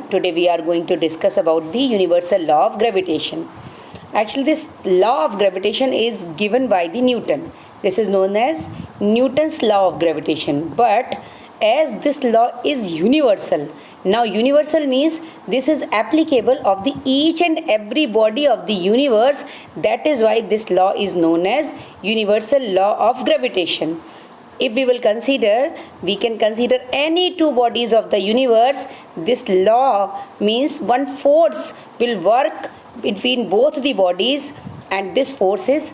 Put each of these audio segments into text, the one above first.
Today we are going to discuss about the universal law of gravitation. Actually, this law of gravitation is given by the Newton. This is known as Newton's law of gravitation. But as this law is universal, now universal means this is applicable of the each and every body of the universe. That is why this law is known as universal law of gravitation. If we will consider, we can consider any two bodies of the universe. This law means one force will work between both the bodies, and this force is,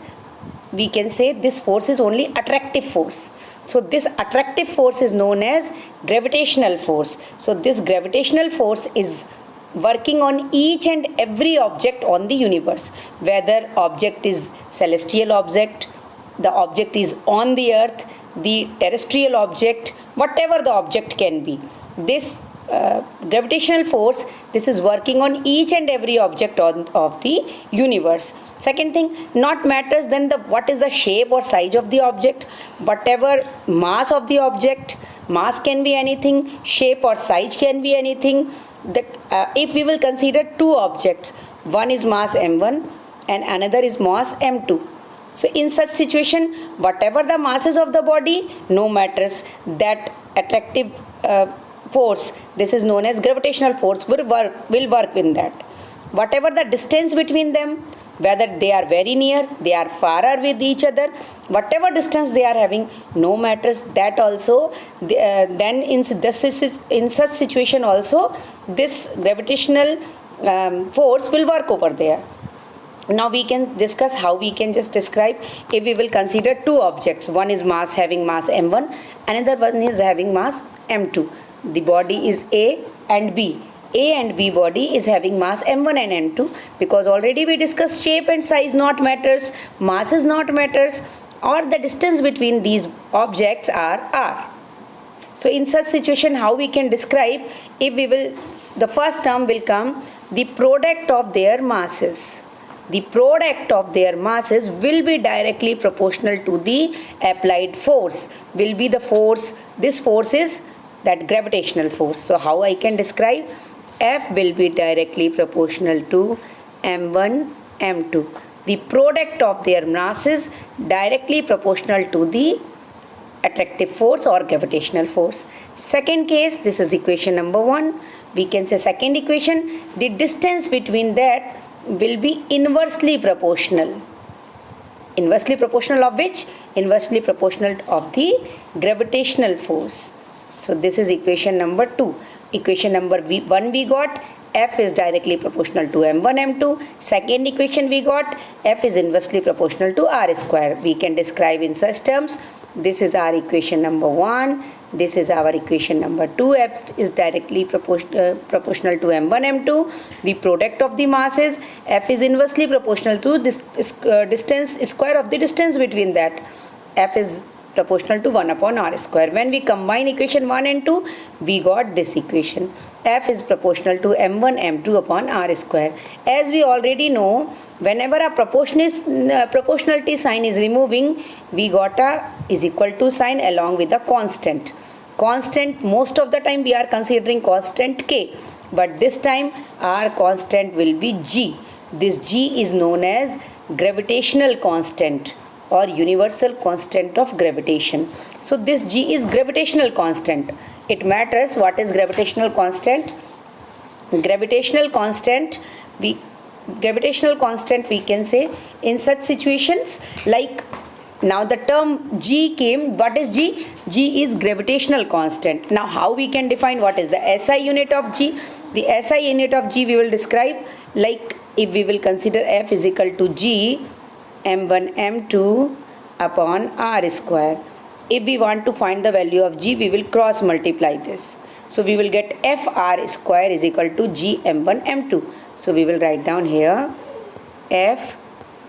we can say this force is only attractive force. So this attractive force is known as gravitational force. So this gravitational force is working on each and every object on the universe, whether object is celestial object, the object is on the earth, the terrestrial object, whatever the object can be. This gravitational force, this is working on each and every object of the universe. Second thing, not matters then what is the shape or size of the object, whatever mass of the object, mass can be anything, shape or size can be anything. That if we will consider two objects, one is mass m1 and another is mass m2. So in such situation, whatever the masses of the body, no matters, that attractive force, this is known as gravitational force, will work in that. Whatever the distance between them, whether they are very near, they are far with each other, whatever distance they are having, no matters, that also, then in such situation also, this gravitational force will work over there. Now we can discuss how we can just describe. If we will consider two objects, one is having mass m1, another one is having mass m2. The body is A and B. A and B body is having mass m1 and m2, because already we discussed shape and size not matters, mass is not matters, or the distance between these objects are r. So in such situation, how we can describe? If we will, the first term will come, the product of their masses. The product of their masses will be directly proportional to the applied force, will be the force. This force is that gravitational force. So how I can describe? F will be directly proportional to m1, m2. The product of their masses directly proportional to the attractive force or gravitational force. Second case, this is equation number 1. We can say second equation, the distance between that will be inversely proportional. Inversely proportional of which? Inversely proportional of the gravitational force. So this is equation number 2. Equation number 1 we got, F is directly proportional to m1, m2. Second equation we got, F is inversely proportional to r square. We can describe in such terms. This is our equation number 1. This is our equation number 2. F is directly proportional to m1, m2. The product of the masses, F is inversely proportional to this distance, square of the distance between that. F is proportional to 1 upon r square. When we combine equation 1 and 2, we got this equation. F is proportional to m1, m2 upon r square. As we already know, whenever a proportionality sign is removing, we got a is equal to sign along with a constant. Constant, most of the time we are considering constant k, but this time our constant will be g. This g is known as gravitational constant or universal constant of gravitation. So this g is gravitational constant. It matters what is gravitational constant. Gravitational constant we can say in such situations, like now the term g came. What is g? G is gravitational constant. Now how we can define what is the SI unit of g? The SI unit of g we will describe, like if we will consider F is equal to g m1 m2 upon r square. If we want to find the value of g, we will cross multiply this. So we will get fr square is equal to g m1 m2. So we will write down here f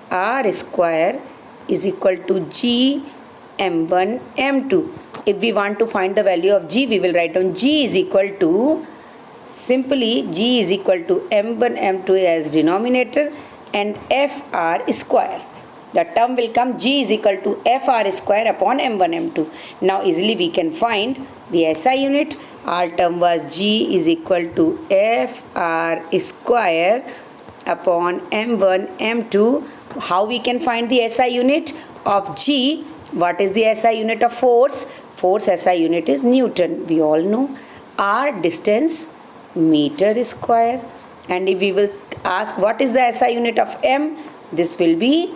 r square is equal to g m1 m2. If we want to find the value of g, we will write down g is equal to, simply g is equal to m1 m2 as denominator and fr square. The term will come g is equal to fr square upon m1 m2. Now easily we can find the SI unit. Our term was G is equal to Fr square upon M1 M2. How we can find the SI unit of G? What is the SI unit of force? Force SI unit is Newton. We all know. R distance meter square. And if we will ask what is the SI unit of M, this will be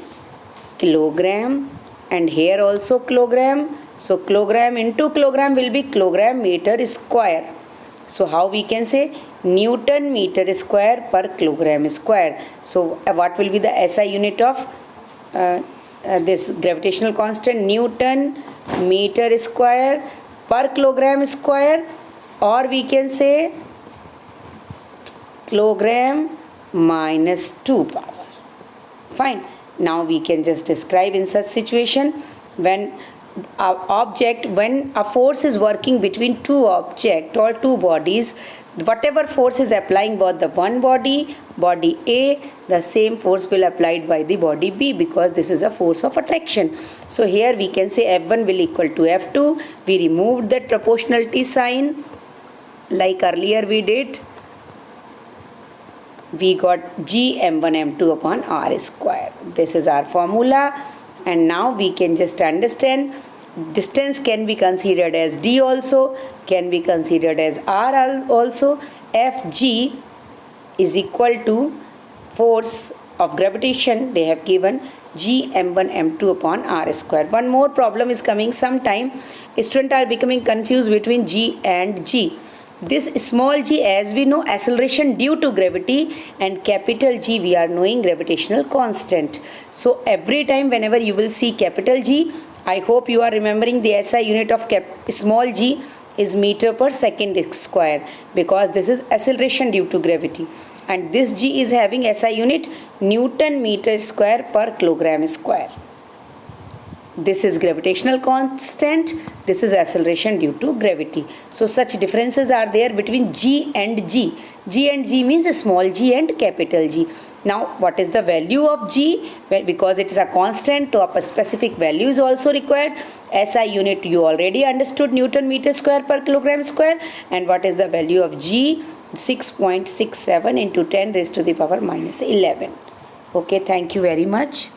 kilogram, and here also kilogram. So kilogram into kilogram will be kilogram meter square. So how we can say Newton meter square per kilogram square. So what will be the SI unit of this gravitational constant? Newton meter square per kilogram square, or we can say kilogram minus 2 power. Fine. Now we can just describe in such situation when a force is working between two objects or two bodies, whatever force is applying both the one body A, the same force will applied by the body B, because this is a force of attraction. So here we can say F1 will equal to F2. We removed that proportionality sign like earlier we did. We got G M1 M2 upon R square. This is our formula, and now we can just understand distance can be considered as D also, can be considered as R also. Fg is equal to force of gravitation. They have given G M1 M2 upon R square. One more problem is coming sometime. Students are becoming confused between G and G. This small g, as we know, acceleration due to gravity, and capital G we are knowing gravitational constant. So every time whenever you will see capital G, I hope you are remembering the SI unit of small g is meter per second square, because this is acceleration due to gravity, and this G is having SI unit Newton meter square per kilogram square. This is gravitational constant, this is acceleration due to gravity. So such differences are there between G and G. G and G means small g and capital G. Now what is the value of G? Well, because it is a constant, so a specific value is also required. SI unit you already understood, Newton meter square per kilogram square. And what is the value of G? 6.67 into 10 raised to the power minus 11. Okay, thank you very much.